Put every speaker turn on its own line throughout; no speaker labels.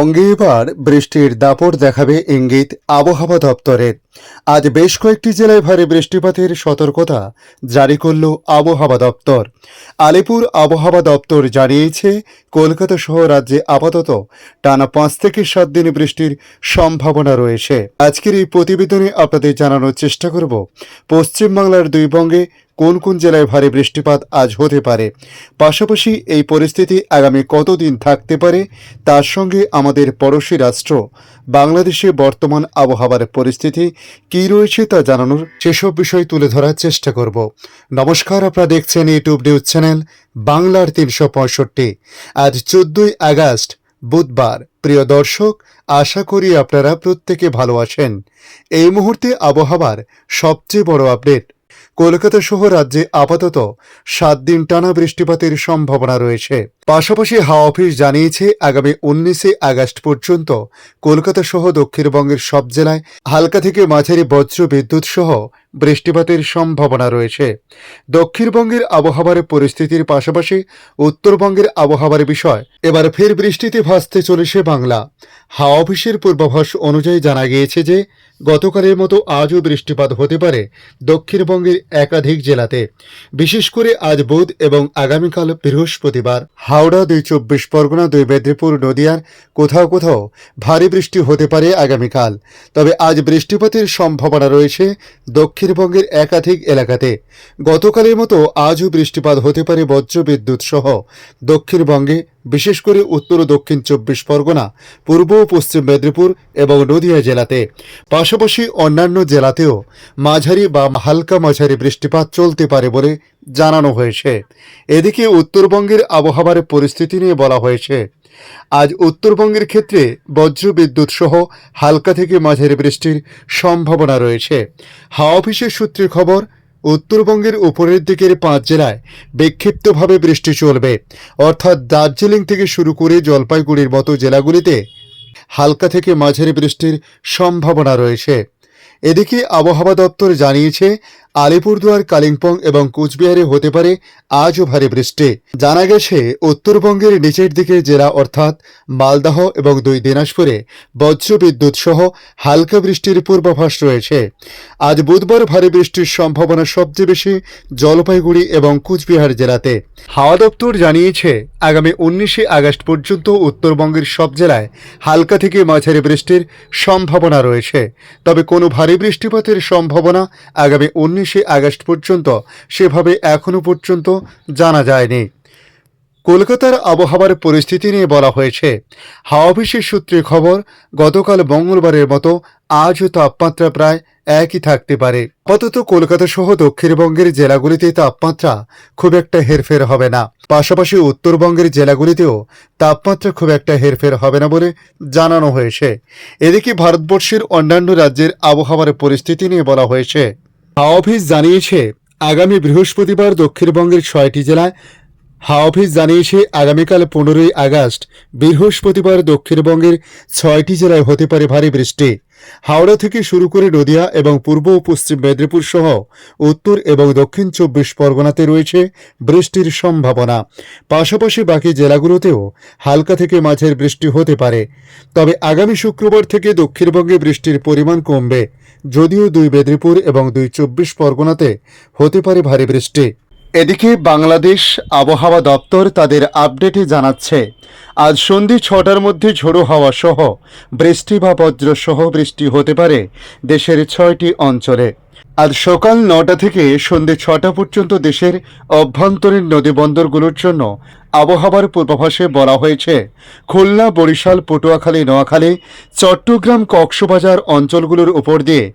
বঙ্গে এবার বৃষ্টির দাপট দেখাবে ইঙ্গিত আবহাওয়া দপ্তরের। আজ বেশ কয়েকটি জেলায় ভারী বৃষ্টিপাতের সতর্কতা জারি করল আবহাওয়া দপ্তর। আলিপুর আবহাওয়া দপ্তর জানিয়েছে, কলকাতা সহ রাজ্যে আপাতত টানা 5 থেকে 7 দিন বৃষ্টির সম্ভাবনা রয়েছে। আজকের এই প্রতিবেদনে আপনাদের জানানোর চেষ্টা করব পশ্চিমবাংলার দুই বঙ্গে কোন কোন জেলায় ভারী বৃষ্টিপাত আজ হতে পারে, পাশাপাশি এই পরিস্থিতি আগামী কতদিন থাকতে পারে, তার সঙ্গে আমাদের পড়োশী রাষ্ট্র বাংলাদেশে বর্তমান আবহাওয়ার পরিস্থিতি কী রয়েছে তা জানানোর সেসব বিষয় তুলে ধরার চেষ্টা করব। নমস্কার, আপনারা দেখছেন ইউটিউব নিউজ চ্যানেল বাংলার 365। আজ 14ই আগস্ট বুধবার। প্রিয় দর্শক, আশা করি আপনারা প্রত্যেকে ভালো আছেন। এই মুহূর্তে আবহাওয়ার সবচেয়ে বড় আপডেট, কলকাতা সহ রাজ্যে আপাতত 7 দিন টানা বৃষ্টিপাতের সম্ভাবনা রয়েছে। পাশাপাশি হাওয়া অফিস জানিয়েছে, আগামী 19 আগস্ট পর্যন্ত কলকাতা সহ দক্ষিণবঙ্গের সব জেলায় হালকা থেকে মাঝারি বজ্র বিদ্যুৎ সহ বৃষ্টিপাতের সম্ভাবনা রয়েছে। দক্ষিণবঙ্গের আবহাওয়ার পরিস্থিতির পাশাপাশি উত্তরবঙ্গের আবহাওয়ার বিষয় এবার ফের বৃষ্টিতে ভাসতে চলেছে বাংলা। হাওয়া অফিসের পূর্বাভাস অনুযায়ী জানা গিয়েছে যে গতকালের মতো আজও বৃষ্টিপাত হতে পারে দক্ষিণবঙ্গের একাধিক জেলাতে, বিশেষ করে আজ বুধ এবং আগামীকাল বৃহস্পতিবার। হাওড়া, 2 চব্বিশ পরগনা, 2 মেদিনীপুর, নদিয়ার কোথাও কোথাও ভারী বৃষ্টি হতে পারে আগামীকাল। তবে আজ বৃষ্টিপাতের সম্ভাবনা রয়েছে দক্ষিণবঙ্গের একাধিক এলাকাতে। গতকালের মতো আজও বৃষ্টিপাত হতে পারে বজ্রবিদ্যুৎ সহ দক্ষিণবঙ্গে, বিশেষ করে উত্তর ও দক্ষিণ 24 পরগনা, পূর্ব ও পশ্চিম মেদিনীপুর এবং নদিয়া জেলাতে। পাশাপাশি অন্যান্য জেলাতেও মাঝারি বা হালকা মাঝারি বৃষ্টিপাত চলতে পারে বলে জানানো হয়েছে। এদিকে উত্তরবঙ্গের আবহাওয়ার পরিস্থিতি নিয়ে বলা হয়েছে, আজ উত্তরবঙ্গের ক্ষেত্রে বজ্রবিদ্যুৎ সহ হালকা থেকে মাঝারি বৃষ্টির সম্ভাবনা রয়েছে। হাওয়া অফিসের সূত্রে খবর, উত্তরবঙ্গের উপরের দিকের 5 জেলায় বিক্ষিপ্তভাবে বৃষ্টি চলবে, অর্থাৎ দার্জিলিং থেকে শুরু করে জলপাইগুড়ির মতো জেলাগুলিতে হালকা থেকে মাঝারি বৃষ্টির সম্ভাবনা রয়েছে। এদিকে আবহাওয়া দপ্তর জানিয়েছে, আলিপুরদুয়ার, কালিম্পং এবং কোচবিহারে হতে পারে আজও ভারী বৃষ্টি। জানা গেছে, উত্তরবঙ্গের নিচের দিকের জেলা অর্থাৎ মালদহ এবং 2 দিনাজপুরে বজ্রবিদ্যুৎ সহ হালকা বৃষ্টির পূর্বাভাস রয়েছে। আজ বুধবার ভারী বৃষ্টির সম্ভাবনা সবচেয়ে বেশি জলপাইগুড়ি এবং কোচবিহার জেলাতে। হাওয়া দপ্তর জানিয়েছে, আগামী 19 আগস্ট পর্যন্ত উত্তরবঙ্গের সব জেলায় হালকা থেকে মাঝারি বৃষ্টির সম্ভাবনা রয়েছে। তবে কোনো ভারী বৃষ্টিপাতের সম্ভাবনা আগামী 19 আগস্ট পর্যন্ত সেভাবে এখনো পর্যন্ত জানা যায়নি। কলকাতার আবহাওয়ার পরিস্থিতি নিয়ে বলা হয়েছে, হাওয়া অফিসের সূত্রে খবর, গতকাল মঙ্গলবারের মতো আজও তাপমাত্রা প্রায় একই থাকতে পারে। আপাতত কলকাতা সহ দক্ষিণবঙ্গের জেলাগুলিতে তাপমাত্রা খুব একটা হেরফের হবে না। পাশাপাশি উত্তরবঙ্গের জেলাগুলিতেও তাপমাত্রা খুব একটা হেরফের হবে না বলে জানানো হয়েছে। এদিকে ভারতবর্ষের অন্যান্য রাজ্যের আবহাওয়ার পরিস্থিতি নিয়ে বলা হয়েছে, হাওয়া অফিস জানিয়েছে, আগামী বৃহস্পতিবার দক্ষিণবঙ্গের 6টি জেলায় হাওয়া অফিস জানিয়েছে, আগামীকাল 15ই আগস্ট বৃহস্পতিবার দক্ষিণবঙ্গের 6টি জেলায় হতে পারে ভারী বৃষ্টি। হাওড়া থেকে শুরু করে নদিয়া এবং পূর্ব ও পশ্চিম মেদিনীপুর সহ উত্তর এবং দক্ষিণ 24 পরগনাতে রয়েছে বৃষ্টির সম্ভাবনা। পাশাপাশি বাকি জেলাগুলোতেও হালকা থেকে মাঝারি বৃষ্টি হতে পারে। তবে আগামী শুক্রবার থেকে দক্ষিণবঙ্গে বৃষ্টির পরিমাণ কমবে, যদিও 2 মেদিনীপুর এবং 2 24 পরগনাতে হতে পারে ভারী বৃষ্টি। এদিকে বাংলাদেশ আবহাওয়া দপ্তর তাদের আপডেটে জানাচ্ছে, আজ সন্ধ্যে 6টার মধ্যে ঝোড়ো হাওয়া সহ বৃষ্টি বা বজ্র সহ বৃষ্টি হতে পারে দেশের 6টি অঞ্চলে। আজ সকাল 9টা থেকে সন্ধ্যে 6টা পর্যন্ত দেশের অভ্যন্তরীণ নদীবন্দরগুলোর জন্য আবহাওয়ার পূর্বাভাসে বলা হয়েছে, খুলনা, বরিশাল, পটুয়াখালী, নোয়াখালী, চট্টগ্রাম, কক্সবাজার অঞ্চলগুলোর উপর দিয়ে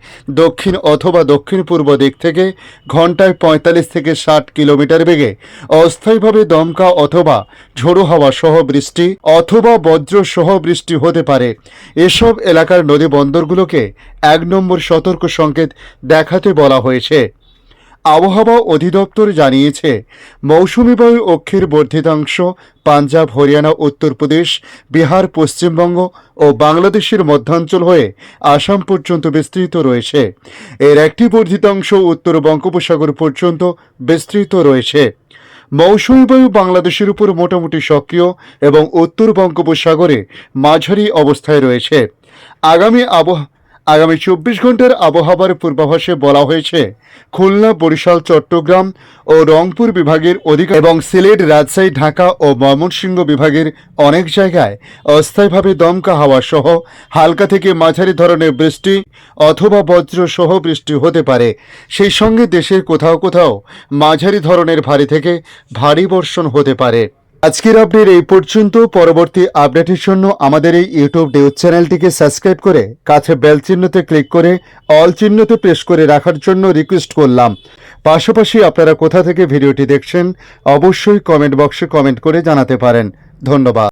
দক্ষিণ অথবা দক্ষিণ পূর্ব দিক থেকে ঘন্টায় 45 থেকে 60 কিলোমিটার বেগে অস্থায়ীভাবে দমকা অথবা ঝোড়ো হাওয়া সহ বৃষ্টি অথবা বজ্র সহ বৃষ্টি হতে পারে। এসব এলাকার নদীবন্দরগুলোকে 1 নম্বর সতর্ক সংকেত দেখাতে বলা হয়েছে। আবহাওয়া অধিদপ্তর জানিয়েছে, মৌসুমি বায়ু অক্ষের বর্ধিতাংশ পাঞ্জাব, হরিয়ানা, উত্তরপ্রদেশ, বিহার, পশ্চিমবঙ্গ ও বাংলাদেশের মধ্যাঞ্চল হয়ে আসাম পর্যন্ত বিস্তৃত রয়েছে। এর একটি বর্ধিতাংশ উত্তর বঙ্গোপসাগর পর্যন্ত বিস্তৃত রয়েছে। মৌসুমী বায়ু বাংলাদেশের উপর মোটামুটি সক্রিয় এবং উত্তর বঙ্গোপসাগরে মাঝারি অবস্থায় রয়েছে। আগামী 24 ঘন্টার আবহাওয়ার পূর্বাভাসে বলা হয়েছে খুলনা, বরিশাল, চট্টগ্রাম ও রংপুর বিভাগের অধিকাংশ এবং সিলেট, রাজশাহী, ঢাকা ও ময়মনসিংহ বিভাগের অনেক জায়গায় অস্থায়ীভাবে দমকা হাওয়া সহ হালকা থেকে মাঝারি ধরনের বৃষ্টি অথবা বজ্র সহ বৃষ্টি হতে পারে। সেই সঙ্গে দেশের কোথাও কোথাও মাঝারি ধরনের ভারী থেকে ভারী বর্ষণ হতে পারে। আজকের আপডেট এই পর্যন্ত। পরবর্তী আপডেটের জন্য আমাদের এই ইউটিউব নিউজ চ্যানেলটিকে সাবস্ক্রাইব করে কাছে বেল চিহ্নতে ক্লিক করে অল চিহ্নতে প্রেস করে রাখার জন্য রিকোয়েস্ট করলাম। পাশাপাশি আপনারা কোথা থেকে ভিডিওটি দেখছেন অবশ্যই কমেন্ট বক্সে কমেন্ট করে জানাতে পারেন। ধন্যবাদ।